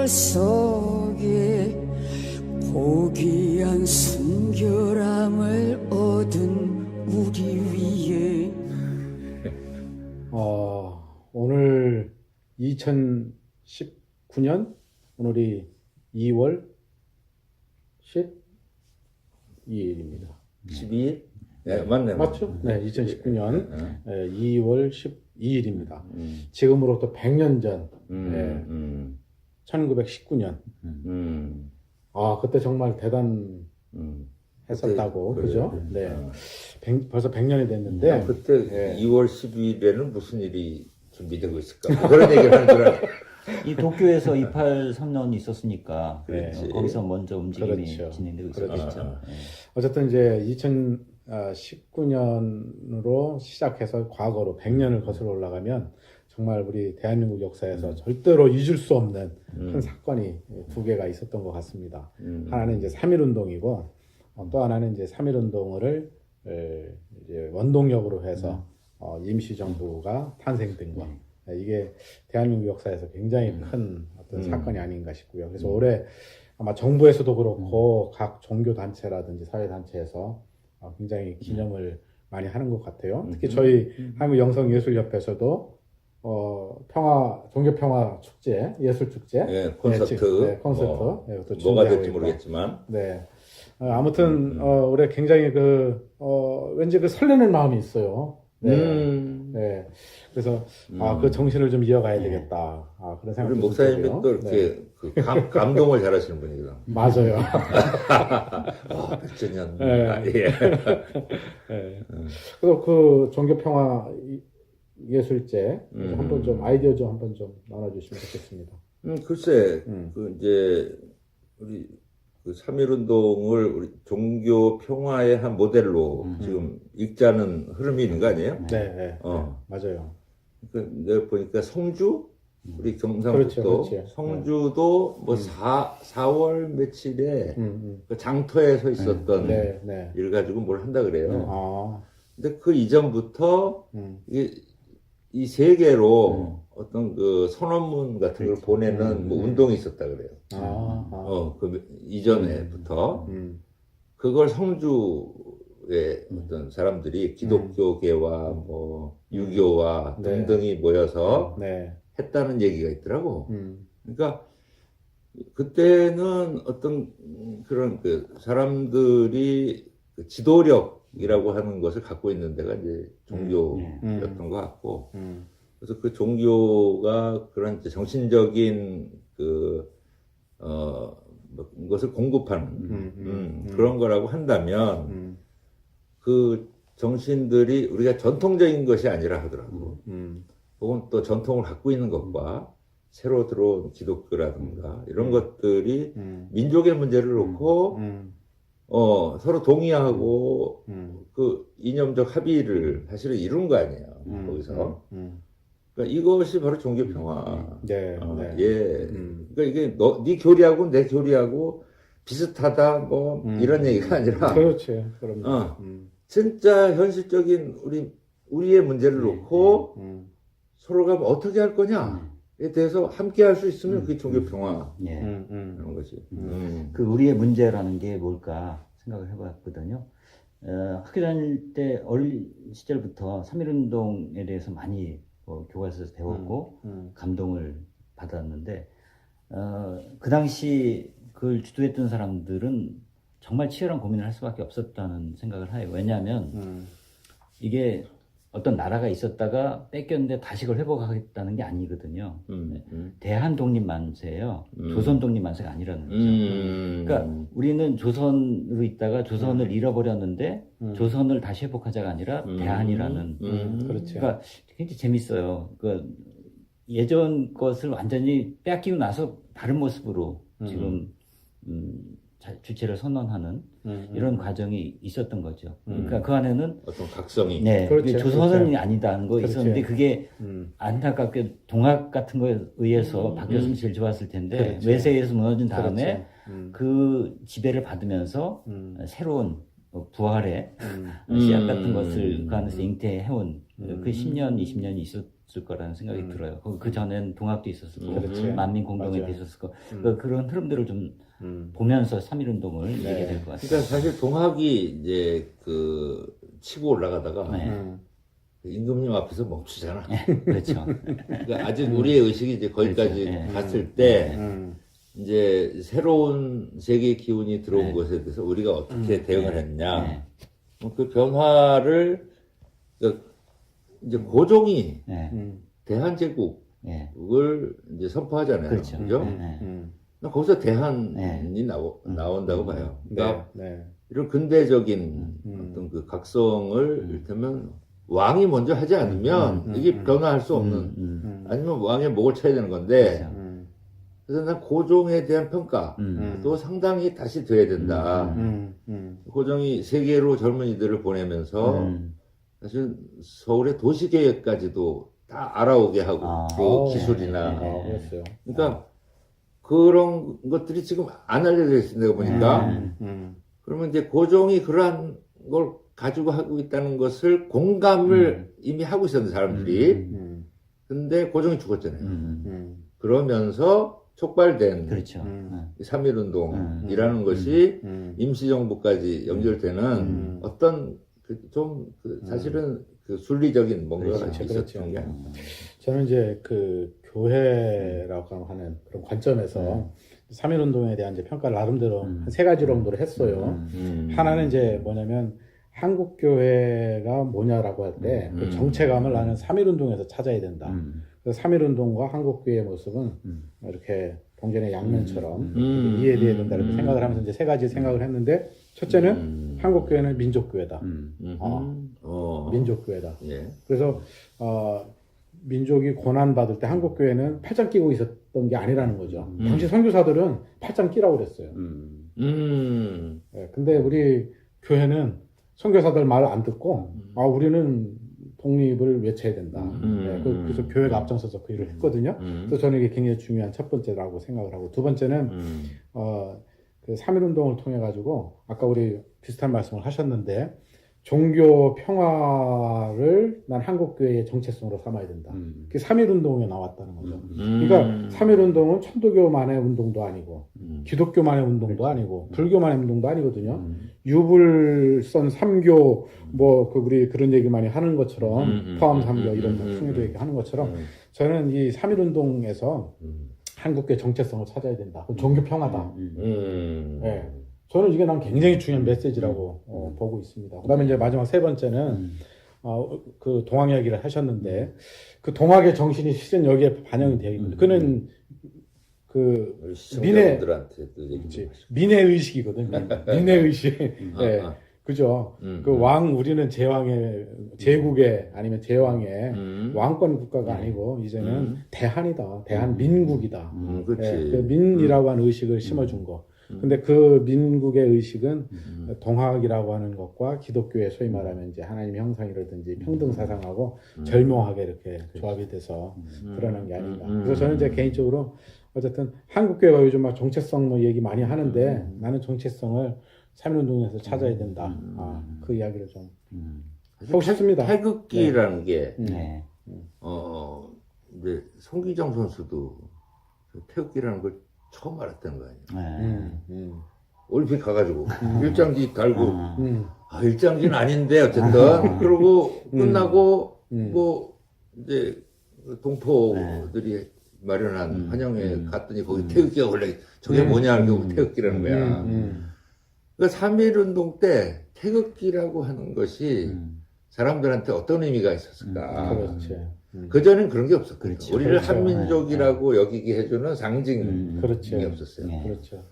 세월 속에 고귀한 순결함을 얻은 우리 위에 오늘 2019년 오늘이 2월 12일입니다. 12일? 네, 맞네. 맞죠? 네, 2019년 2월 12일입니다. 지금으로부터 100년 전, 1919년. 그때 정말 대단했었다고, 그죠? 네. 벌써 100년이 됐는데. 그때 2월 12일에는 무슨 일이 준비되고 있을까? 뭐 그런 얘기를 하는 줄 알아요. 이 도쿄에서 283년이 있었으니까 그렇지. 거기서 먼저 움직임이 그렇죠. 진행되고 그렇죠. 있었죠. 어쨌든 이제 2019년으로 시작해서 과거로 100년을 거슬러 올라가면 정말 우리 대한민국 역사에서 절대로 잊을 수 없는 큰 사건이 두 개가 있었던 것 같습니다. 하나는 이제 3.1운동이고 또 하나는 이제 3.1운동을 이제 원동력으로 해서 임시정부가 탄생된 것. 이게 대한민국 역사에서 굉장히 큰 어떤 사건이 아닌가 싶고요. 그래서 올해 아마 정부에서도 그렇고 각 종교단체라든지 사회단체에서 굉장히 기념을 많이 하는 것 같아요. 특히 저희 한국영성예술협회에서도 종교평화 축제, 예술축제, 네, 콘서트, 콘서트, 뭐가 준비하고 될지 있고. 모르겠지만, 네. 아무튼 올해 굉장히 왠지 설레는 마음이 있어요. 네. 네. 그래서 그 정신을 좀 이어가야 되겠다. 그런 우리 생각이 목사님이 들고요. 또 이렇게 네. 감동을 잘하시는 분이거든. 맞아요. 100주년. 네. 예. 네. 그래서 그 종교평화 예술제 한번 좀 아이디어 좀 한번 좀 나눠주시면 좋겠습니다. 글쎄, 이제 우리 그 3.1운동을 우리 종교 평화의 한 모델로 지금 읽자는 흐름이 있는 거 아니에요? 네. 맞아요. 내가 보니까 성주, 우리 경상북도 그렇죠. 성주도 뭐 4월 며칠에 그 장터에 서 있었던 네. 일 가지고 뭘 한다 그래요. 아, 근데 그 이전부터 이 세계로 어떤 그 선언문 같은 걸 보내는 뭐 운동이 있었다 그래요. 그 이전에부터 그걸 성주의 어떤 사람들이 기독교계와 뭐 유교와 등등이 모여서 했다는 얘기가 있더라고. 그러니까 그때는 어떤 그런 그 사람들이 그 지도력이라고 하는 것을 갖고 있는 데가 이제 종교였던 것 같고, 그래서 그 종교가 그런 이제 정신적인 것을 공급하는 그런 거라고 한다면 그 정신들이 우리가 전통적인 것이 아니라 하더라고. 혹은 또 전통을 갖고 있는 것과 새로 들어온 기독교라든가 이런 것들이 민족의 문제를 놓고 서로 동의하고 그 이념적 합의를 사실은 이룬 거 아니에요. 거기서. 그러니까 이것이 바로 종교 평화. 그러니까 이게 네 교리하고 내 교리하고 비슷하다 뭐 이런 얘기가 아니라. 그렇지. 그럼요. 진짜 현실적인 우리의 문제를 놓고 서로가 어떻게 할 거냐에 대해서 함께 할 수 있으면 그게 종교 평화라는 거지. 그 우리의 문제라는 게 뭘까 생각을 해봤거든요. 학교 다닐 때 어린 시절부터 3.1운동에 대해서 많이 교과서에서 배웠고 감동을 받았는데 그 당시 그걸 주도했던 사람들은 정말 치열한 고민을 할 수밖에 없었다는 생각을 해요. 왜냐하면 이게 어떤 나라가 있었다가 뺏겼는데 다시 그걸 회복하겠다는 게 아니거든요. 대한 독립 만세예요. 조선 독립 만세가 아니라는 거죠. 그러니까 우리는 조선으로 있다가 조선을 잃어버렸는데 조선을 다시 회복하자가 아니라 대한이라는. 그렇죠. 그러니까 굉장히 재밌어요. 그 예전 것을 완전히 빼앗기고 나서 다른 모습으로 지금 주체를 선언하는 이런 과정이 있었던 거죠. 그러니까 그 안에는 어떤 각성이. 그렇죠. 조선은 그렇죠. 아니다는 거 그렇죠. 있었는데 그게 안타깝게 동학 같은 거에 의해서 바뀌었으면 제일 좋았을 텐데 그렇죠. 외세에서 무너진 다음에 그렇죠. 그 지배를 받으면서 새로운 부활의 씨앗 같은 것을 그 안에서 잉태해온 그 10년, 20년이 있었던 거라는 생각이 들어요. 그 전엔 동학도 있었을 거고, 그렇지. 만민공동회도 맞아요. 있었을 거고, 그런 흐름들을 좀 보면서 3.1운동을 얘기해야 될 것 같아요. 그러니까 사실 동학이 이제 그 치고 올라가다가 네. 임금님 앞에서 멈추잖아. 그렇죠. 그러니까 아직 우리의 의식이 이제 거기까지 그렇죠. 네. 갔을 때 음. 이제 새로운 세계의 기운이 들어온 네. 것에 대해서 우리가 어떻게 대응을 했냐. 네. 그 변화를 그러니까 이제 고종이 네. 대한제국을 네. 이제 선포하잖아요. 그렇죠. 그죠? 네. 나 거기서 대한이 네. 나온다고 봐요. 그러니까 네. 이런 근대적인 어떤 그 각성을 이를테면 왕이 먼저 하지 않으면 이게 변화할 수 없는 아니면 왕의 목을 쳐야 되는 건데 그렇죠. 그래서 난 고종에 대한 평가도 상당히 다시 돼야 된다. 고종이 세계로 젊은이들을 보내면서 사실 서울의 도시계획까지도 다 알아오게 하고 아. 그 기술이나 그랬어요. 그러니까 그런 것들이 지금 안 알려져 있어요. 내가 보니까 그러면 이제 고종이 그러한 걸 가지고 하고 있다는 것을 공감을 이미 하고 있었는데 사람들이 근데 고종이 죽었잖아요. 그러면서 촉발된 그렇죠. 3.1운동이라는 것이 임시정부까지 연결되는 어떤 사실은 그 순리적인 뭔가가 그렇죠, 있었던 그렇죠. 게 아닌가. 저는 이제 그 교회라고 하는 그런 관점에서 3.1운동에 대한 이제 평가를 나름대로 한 세 가지 정도로 했어요. 하나는 이제 뭐냐면 한국교회가 뭐냐라고 할 때 그 정체감을 나는 3.1운동에서 찾아야 된다. 그래서 3.1운동과 한국교회의 모습은 이렇게 동전의 양면처럼 이해돼야 된다 이렇게 생각을 하면서 이제 세 가지 생각을 했는데 첫째는 한국교회는 민족교회다. 민족교회다. 예. 그래서 민족이 고난받을 때 한국교회는 팔짱 끼고 있었던 게 아니라는 거죠. 당시 선교사들은 팔짱 끼라고 그랬어요. 예, 근데 우리 교회는 선교사들 말 안 듣고 우리는 독립을 외쳐야 된다. 예, 그래서 교회가 앞장서서 그 일을 했거든요. 그래서 저는 이게 굉장히 중요한 첫 번째라고 생각을 하고 두 번째는 그 3.1운동을 통해 가지고 아까 우리 비슷한 말씀을 하셨는데 종교 평화를 난 한국교회의 정체성으로 삼아야 된다. 그게 3.1운동에 나왔다는 거죠. 그러니까 3.1운동은 천도교만의 운동도 아니고 기독교만의 운동도 아니고 불교만의 운동도 아니거든요. 유불선 3교 우리 그런 얘기 많이 하는 것처럼 포함 3교 이런 풍요도 얘기하는 것처럼 저는 이 3.1운동에서 한국교회 정체성을 찾아야 된다. 종교 평화다. 네. 저는 이게 난 굉장히 중요한 메시지라고 보고 있습니다. 그 다음에 이제 마지막 세 번째는, 그 동학 이야기를 하셨는데, 그 동학의 정신이 실은 여기에 반영이 되어 있거든요. 그는 그, 시청자분들한테도 얘기 좀 하시고. 민해의식이거든요. 민해의식. 네. 그죠. 그 우리는 제국의, 아니면 제왕의 왕권 국가가 아니고, 이제는 대한이다. 대한민국이다. 그렇지. 네. 그 민이라고 하는 의식을 심어준 거. 근데 그 민국의 의식은 동학이라고 하는 것과 기독교의 소위 말하면 이제 하나님의 형상이라든지 평등 사상하고 절묘하게 이렇게 조합이 돼서 드러난 게 아닌가. 그래서 저는 이제 개인적으로 어쨌든 한국교회가 요즘 막 정체성 얘기 많이 하는데 나는 정체성을 3.1운동에서 찾아야 된다. 그 이야기를 좀 하고 싶습니다. 태극기라는 게 네. 이제 송기정 선수도 태극기라는 걸 처음 알았다는 거 아니에요. 올림픽 가가지고 일장지 달고 일장지는 아닌데 어쨌든 그러고 끝나고 뭐 이제 동포들이 마련한 환영회 갔더니 거기 태극기가 원래 저게 뭐냐 하고 태극기라는 거야. 그러니까 3.1운동 때 태극기라고 하는 것이 사람들한테 어떤 의미가 있었을까? 그렇지. 그전엔 그런 게 없었거든요. 그렇죠. 우리를 그렇죠. 한민족이라고 여기게 해주는 상징이 그렇죠. 없었어요. 그렇죠.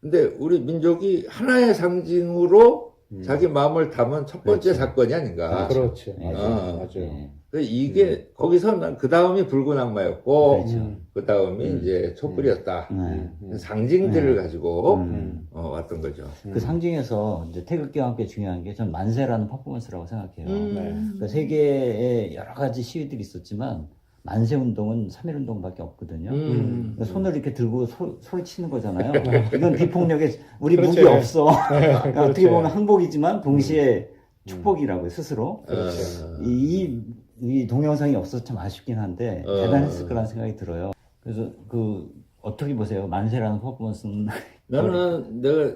근데 우리 민족이 하나의 상징으로 자기 마음을 담은 첫 번째 사건이 아닌가. 그렇지. 아, 맞아요. 이게 거기서 난 그 다음이 붉은 악마였고 그렇죠. 그 다음이 이제 촛불이었다. 상징들을 가지고 왔던 거죠. 그 상징에서 이제 태극기와 함께 중요한 게 전 만세라는 퍼포먼스라고 생각해요. 그러니까 세계에 여러 가지 시위들이 있었지만 만세 운동은 3.1운동밖에 없거든요. 그러니까 손을 이렇게 들고 소리 치는 거잖아요. 이건 비폭력에 우리 그렇지. 무기 없어. 그러니까 그렇지. 어떻게 보면 항복이지만 동시에 축복이라고요, 스스로. 그렇죠. 이 이 동영상이 없어서 참 아쉽긴 한데 대단했을 거라는 생각이 들어요. 그래서 어떻게 보세요? 만세라는 퍼포먼스는 나는 내가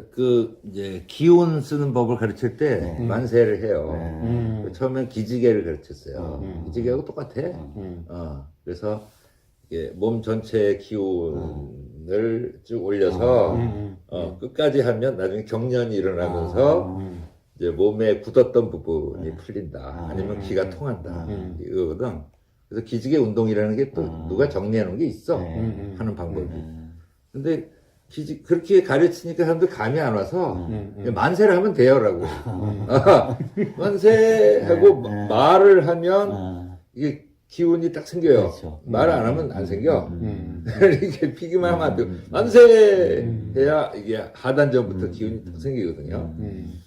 이제 기운 쓰는 법을 가르칠 때 만세를 해요. 처음엔 기지개를 가르쳤어요. 기지개하고 똑같아. 그래서 이게 몸 전체의 기운을 쭉 올려서 끝까지 하면 나중에 경련이 일어나면서 이제 몸에 굳었던 부분이 풀린다. 아니면 기가 통한다. 이거거든. 그래서 기지개 운동이라는 게 또 누가 정리해 놓은 게 있어. 하는 방법이. 근데 그렇게 가르치니까 사람들 감이 안 와서 만세를 하면 돼요라고. 만세하고 말을 하면 이게 기운이 딱 생겨요. 그렇죠. 말을 안 하면 안 생겨. 이렇게 피기만 하면 안 돼요. 만세 해야 이게 하단전부터 기운이 딱 생기거든요.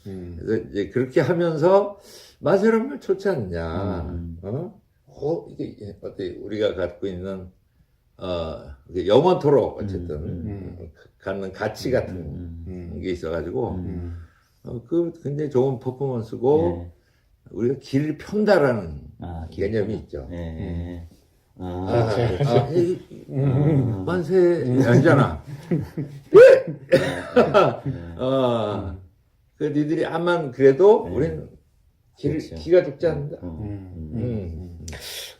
그래서 이제 그렇게 하면서 만세를 하면 좋지 않냐. 이게 어때 우리가 갖고 있는 이게 영원토록 어쨌든 갖는 가치 같은 게 있어가지고 그 굉장히 좋은 퍼포먼스고 우리가 길을 편다라는 개념이 있죠. 만세 아니잖아. 그 니들이 암만 그래도 우리는 기가 죽지 않는다.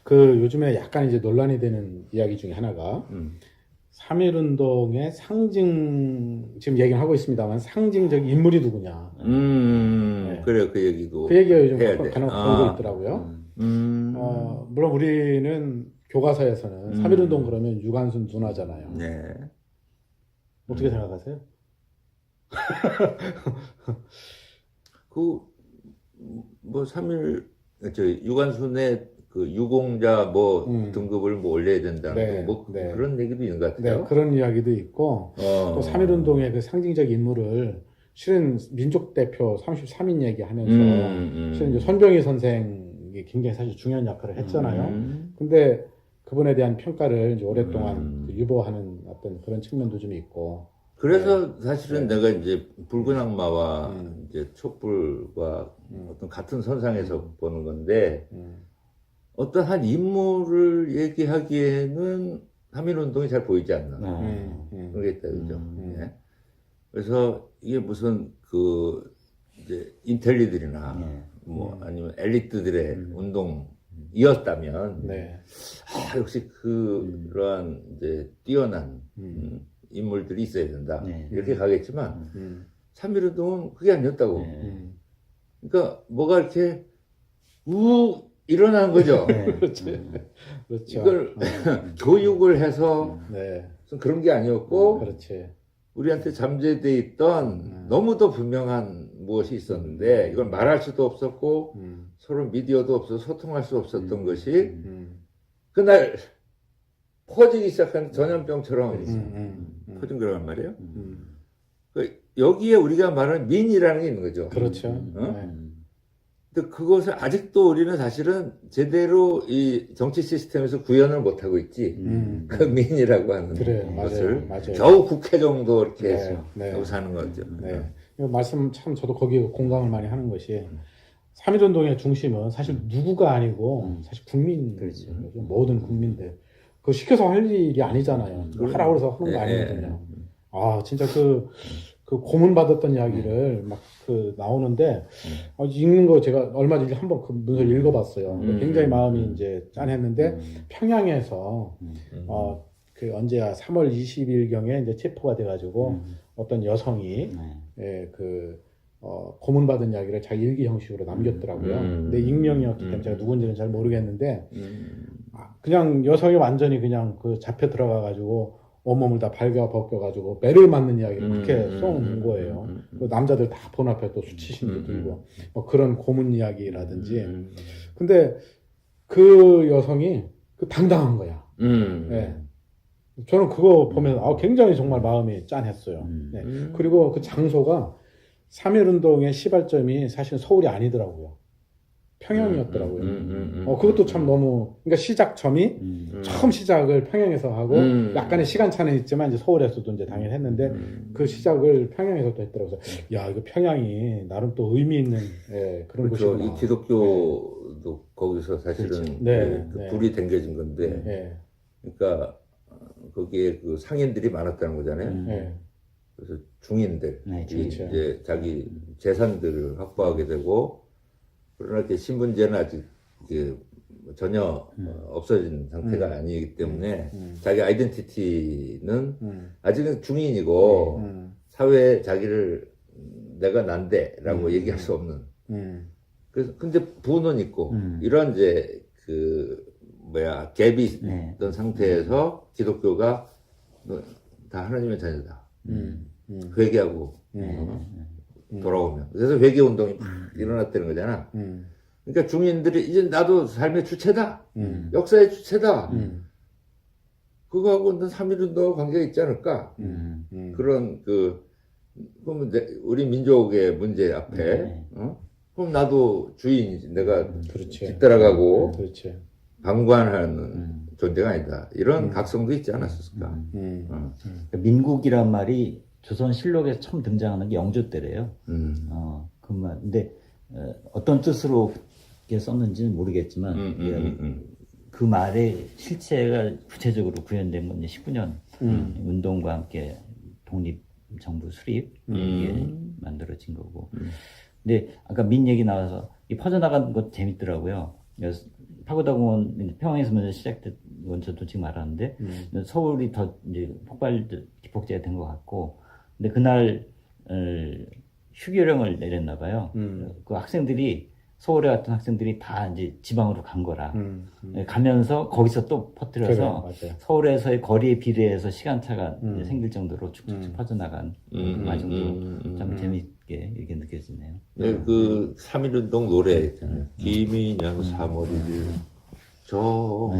그 요즘에 약간 이제 논란이 되는 이야기 중에 하나가 3.1운동의 지금 얘기를 하고 있습니다만 상징적 인물이 누구냐. 그래요, 그 얘기도. 그 얘기가 요즘 해야 돼. 간혹 돌고 있더라고요. 물론 우리는 교과서에서는 3.1운동 그러면 유관순 누나잖아요. 네. 어떻게 생각하세요? 뭐 3.1 유관순의 그 유공자 등급을 올려야 된다. 네, 네. 그런 얘기도 있는 것 같아요. 네, 그런 이야기도 있고 또 3.1운동의 그 상징적 인물을 실은 민족 대표 33인 얘기하면서 실은 이제 손병희 선생이 굉장히 사실 중요한 역할을 했잖아요. 근데 그분에 대한 평가를 이제 오랫동안 유보하는 어떤 그런 측면도 좀 있고. 그래서 사실은 내가 이제 붉은 악마와 이제 촛불과 어떤 같은 선상에서 보는 건데 어떤 한 인물을 얘기하기에는 3.1운동이 잘 보이지 않나. 그러겠다, 그죠? 예. 그래서 이게 무슨 이제 인텔리들이나 아니면 엘리트들의 운동이었다면, 역시 그러한 이제 뛰어난 인물들이 있어야 된다. 이렇게 가겠지만, 3.1운동은 그게 아니었다고. 그러니까 뭐가 이렇게 일어나는 거죠. 그렇죠. 이걸 교육을 해서 그런 게 아니었고, 그렇지. 우리한테 잠재돼 있던 너무도 분명한 무엇이 있었는데 이걸 말할 수도 없었고 서로 미디어도 없어서 소통할 수 없었던 것이 그날 퍼지기 시작한 전염병처럼 퍼진 거란 말이에요. 여기에 우리가 말하는 민이라는 게 있는 거죠. 그렇죠. 근데 그것을 아직도 우리는 사실은 제대로 이 정치 시스템에서 구현을 못하고 있지. 그 민이라고 하는 것을 맞아요. 겨우 국회 정도 이렇게 하고 사는 거죠. 말씀 참 저도 거기에 공감을 많이 하는 것이 3.1운동의 중심은 사실 누구가 아니고 사실 국민, 모든 국민들. 그거 시켜서 할 일이 아니잖아요. 하라고 해서 하는 거 아니거든요. 진짜 그 고문받았던 이야기를 막 나오는데, 읽는 거 제가 얼마 전에 한번 그 문서를 읽어봤어요. 굉장히 마음이 이제 짠했는데, 평양에서, 언제야, 3월 20일경에 이제 체포가 돼가지고, 어떤 여성이, 고문받은 이야기를 자기 일기 형식으로 남겼더라고요. 근데 익명이었기 때문에 제가 누군지는 잘 모르겠는데, 그냥 여성이 완전히 그냥 잡혀 들어가가지고, 온몸을 다 발가벗겨가지고 매를 맞는 이야기를 그렇게 써놓은 거예요. 남자들 다 본 앞에 또 수치심도 들고 뭐 그런 고문 이야기라든지. 근데 그 여성이 당당한 거야. 저는 그거 보면 굉장히 정말 마음이 짠했어요. 그리고 그 장소가 3.1운동의 시발점이 사실 서울이 아니더라고요. 평양이었더라고요. 그것도 참 너무, 그러니까 시작점이 처음 시작을 평양에서 하고 약간의 시간차는 있지만 이제 서울에서도 이제 당연히 했는데 그 시작을 평양에서 또 했더라고요. 그래서 야, 이거 평양이 나름 또 의미 있는 예, 그런 그렇죠. 곳이구나. 이 기독교도 거기서 사실은 그렇죠. 네, 그 네. 불이 댕겨진 건데, 예, 그러니까 거기에 그 상인들이 많았다는 거잖아요. 예, 그래서 중인들 네, 이 그렇죠. 이제 자기 재산들을 확보하게 되고, 그러나 이렇게 신분제는 아직 이게 전혀 없어진 상태가 아니기 때문에 자기 아이덴티티는 아직은 중인이고 사회에 자기를 내가 난데라고 얘기할 수 없는. 그래서 근데 부는 있고 이런 이제 그 뭐야 갭이 네. 있던 상태에서 기독교가 너 다 하나님의 자녀다. 회개하고 돌아오면. 그래서 회개 운동이 막 일어났다는 거잖아. 그러니까 중인들이 이제 나도 삶의 주체다. 역사의 주체다. 그거하고는 3.1운동하고 관계가 있지 않을까. 그런 그러면 우리 민족의 문제 앞에, 그럼 나도 주인이지. 내가 그렇지. 뒤따라가고 그렇지. 방관하는 존재가 아니다. 이런 각성도 있지 않았을까. 그러니까 민국이란 말이 조선실록에서 처음 등장하는 게 영조 때래요. 그 말. 근데 어떤 뜻으로 그렇게 썼는지는 모르겠지만 그 말의 실체가 구체적으로 구현된 건 이제 19년 운동과 함께 독립정부 수립 이게 만들어진 거고. 근데 아까 민 얘기 나와서 이 퍼져나간 것 재밌더라고요. 그래서 파고다공원 평양에서 먼저 시작된 건 저도 지금 알았는데 서울이 더 이제 기폭제가 된 것 같고, 근데 그날 휴교령을 내렸나 봐요. 그 학생들이 서울에 왔던 학생들이 다 이제 지방으로 간 거라. 가면서 거기서 또 퍼뜨려서 그래, 맞아요. 서울에서의 거리에 비례해서 시간차가 이제 생길 정도로 쭉쭉쭉 퍼져나간 그 과정도 참 재밌게 이렇게 느껴지네요. 네, 그 3.1운동 노래 있잖아요. 김인영 3월이길 저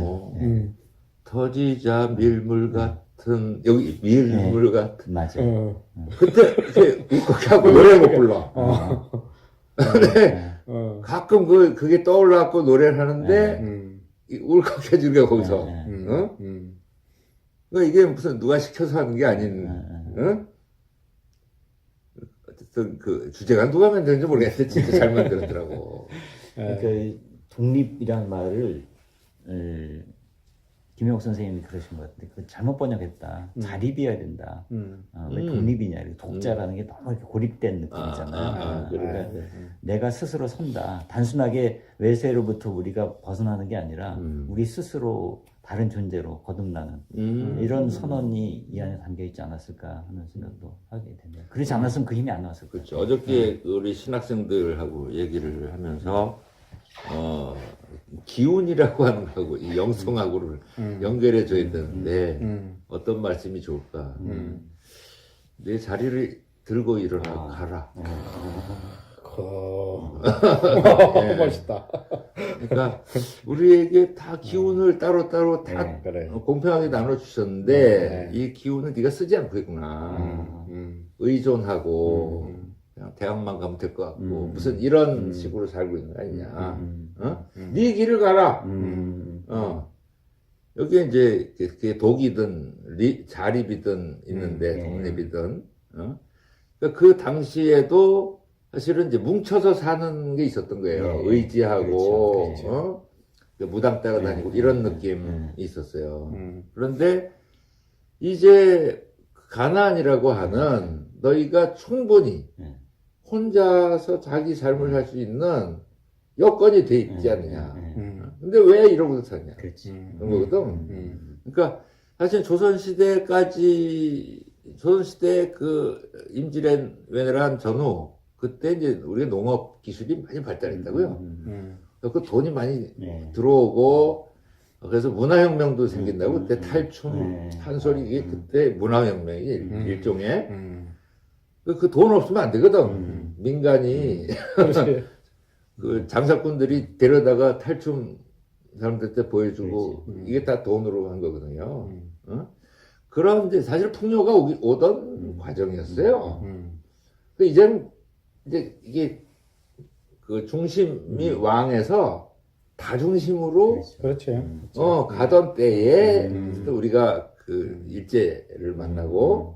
터지자 밀물 같은 여기 밀물 같은 맞아요. 그때 이렇게 울컥하고 노래 못 불러. 근데 가끔 그게 떠올라갖고 노래를 하는데 울컥해지는 게 거기서. 어? 그러니까 이게 무슨 누가 시켜서 하는 게 아닌. 어? 어쨌든 그 주제가 누가 만드는지 모르겠는데 진짜 잘 만들었더라고. 그러니까 독립이라는 말을 김영옥 선생님이 그러신 것 같은데 그 잘못 번역했다. 자립이어야 된다. 왜 독립이냐. 독자라는 게 너무 이렇게 고립된 느낌이잖아요. 그러니까 내가 스스로 선다. 단순하게 외세로부터 우리가 벗어나는 게 아니라 우리 스스로 다른 존재로 거듭나는 이런 선언이 이 안에 담겨 있지 않았을까 하는 생각도 하게 되네요. 그렇지 않았으면 그 힘이 안 나왔을 거예요. 그렇죠. 어저께 우리 신학생들하고 얘기를 하면서 기운이라고 하는 거하고 이 영성하고를 연결해 줘야 되는데 어떤 말씀이 좋을까? 내 자리를 들고 일어나 가라. 네. 멋있다. 그러니까 우리에게 다 기운을 따로따로 다 그래. 공평하게 나눠주셨는데 이 기운을 네가 쓰지 않고 있구나. 의존하고 그냥 대학만 가면 될 것 같고 무슨 이런 식으로 살고 있는 거 아니냐. 네 길을 가라. 여기에 이제 그게 독이든 자립이든 있는데 독립이든 그러니까 그 당시에도 사실은 이제 뭉쳐서 사는 게 있었던 거예요. 의지하고 그렇죠. 무당 따라다니고 이런 느낌이 있었어요. 그런데 이제 가나안이라고 하는 너희가 충분히 혼자서 자기 삶을 살 수 있는 여건이 돼 있지 않느냐. 근데 왜 이러고서 사냐. 그렇지. 그런 거거든. 그러니까 사실 조선시대 그 임진왜란 왜란 전후 그때 이제 우리가 농업 기술이 많이 발달했다고요. 그 돈이 많이 들어오고 그래서 문화혁명도 생긴다고 그때 탈춤 한 소리 이게 그때 문화혁명이 일종의 그 돈 없으면 안 되거든. 민간이 그 장사꾼들이 데려다가 탈춤 사람들한테 보여주고 이게 다 돈으로 한 거거든요. 그런데 사실 풍요가 오던 과정이었어요. 이제는 이제 이게 그 중심이 왕에서 다중심으로 그렇죠. 가던 때에 또 우리가 그 일제를 만나고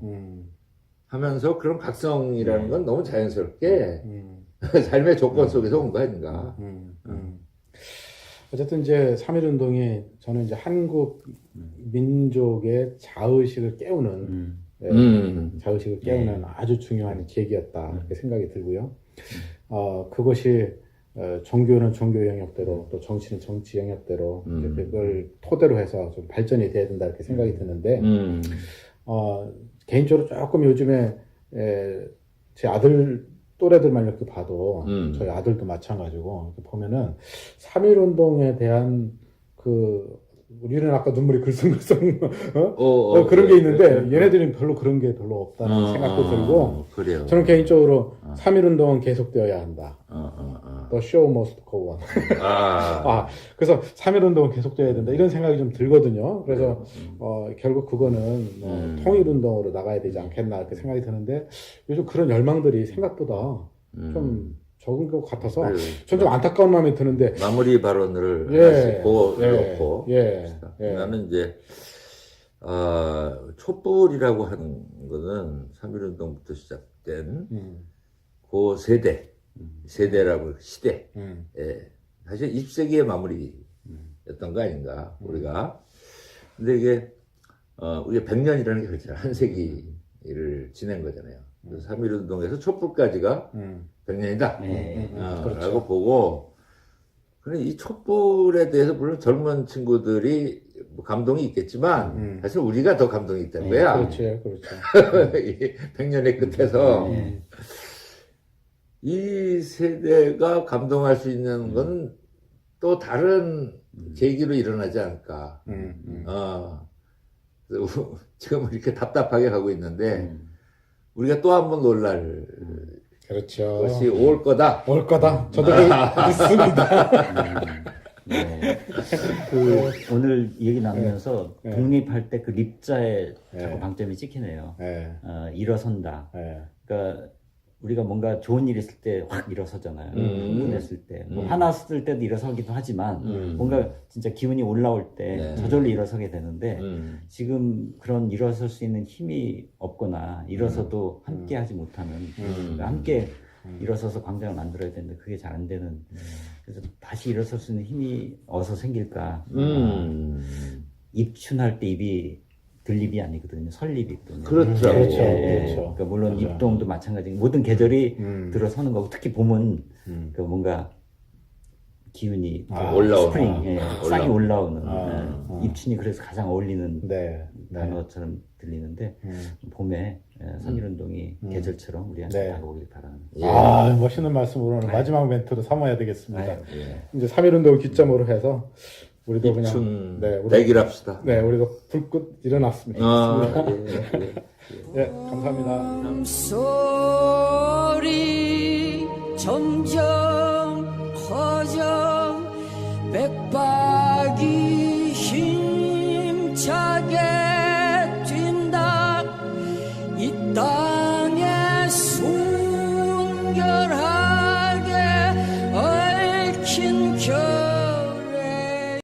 하면서 그런 각성이라는 건 너무 자연스럽게 삶의 조건 속에서 온 거 아닌가. 어쨌든 이제 3.1운동이 저는 이제 한국 민족의 자의식을 깨우는 자의식을 깨우는 아주 중요한 계기였다 이렇게 생각이 들고요. 그것이 종교는 종교 영역대로 또 정치는 정치 영역대로 이제 그걸 토대로 해서 좀 발전이 돼야 된다 이렇게 생각이 드는데 개인적으로 조금 요즘에 제 아들 또래들만 이렇게 봐도 저희 아들도 마찬가지고 이렇게 보면은 3.1운동에 대한 우리는 아까 눈물이 글썽글썽 그런 게 있는데 얘네들은 별로 그런 게 별로 없다는 생각도 들고 그래요. 저는 개인적으로 3.1운동은 계속되어야 한다. The show must go on. 그래서 3.1운동은 계속되어야 된다 이런 생각이 좀 들거든요. 그래서 결국 그거는 통일운동으로 나가야 되지 않겠나 이렇게 생각이 드는데 요즘 그런 열망들이 생각보다 좀 적은 것 같아서 전 좀 안타까운 마음이 드는데 마무리 발언을 하시고 놓고 나는 이제 촛불이라고 하는 거는 3.1운동부터 시작된 그 세대라고 시대 사실 20세기의 마무리였던 거 아닌가 우리가. 근데 이게 우리가 100년이라는 게 그렇잖아요. 한 세기를 지낸 거잖아요. 그래서 3.1운동에서 촛불까지가 100년이다 그렇죠. 라고 보고, 그래 이 촛불에 대해서 물론 젊은 친구들이 뭐 감동이 있겠지만 사실 우리가 더 감동이 있다는 거야. 그렇죠. 이 100년의 끝에서 이 세대가 감동할 수 있는 건 또 다른 계기로 일어나지 않을까. 지금 이렇게 답답하게 가고 있는데 우리가 또 한 번 놀랄 그렇죠. 것이 올 거다. 올 거다. 저도 믿습니다. 오늘 얘기 나누면서 독립할 때 그 립자에 자꾸 방점이 찍히네요. 일어선다. 그러니까 우리가 뭔가 좋은 일 있을 때 확 일어서잖아요. 흥분했을 때. 뭐 화났을 때도 일어서기도 하지만 뭔가 진짜 기운이 올라올 때 저절로 일어서게 되는데 지금 그런 일어설 수 있는 힘이 없거나 일어서도 함께 하지 못하는 그러니까 함께 일어서서 광장을 만들어야 되는데 그게 잘 안 되는 그래서 다시 일어설 수 있는 힘이 어디서 생길까. 입춘할 때 입이 들립이 아니거든요. 설립이거든요. 그렇죠. 그렇죠. 그러니까 물론 맞아. 입동도 마찬가지고 모든 계절이 들어서는 거고 특히 봄은 그 뭔가 기운이 올라오는 스프링, 싹이 올라오는 입춘이 그래서 가장 어울리는 단어처럼 들리는데 봄에 3.1운동이 계절처럼 우리한테 다가오길 바라는. 멋있는 말씀으로 오늘 마지막 멘트로 삼아야 되겠습니다. 이제 3.1운동을 기점으로 해서 우리도 그냥 대기합시다. 우리도 불꽃 일어났습니다. 감사합니다. 소리 점점 커져 백발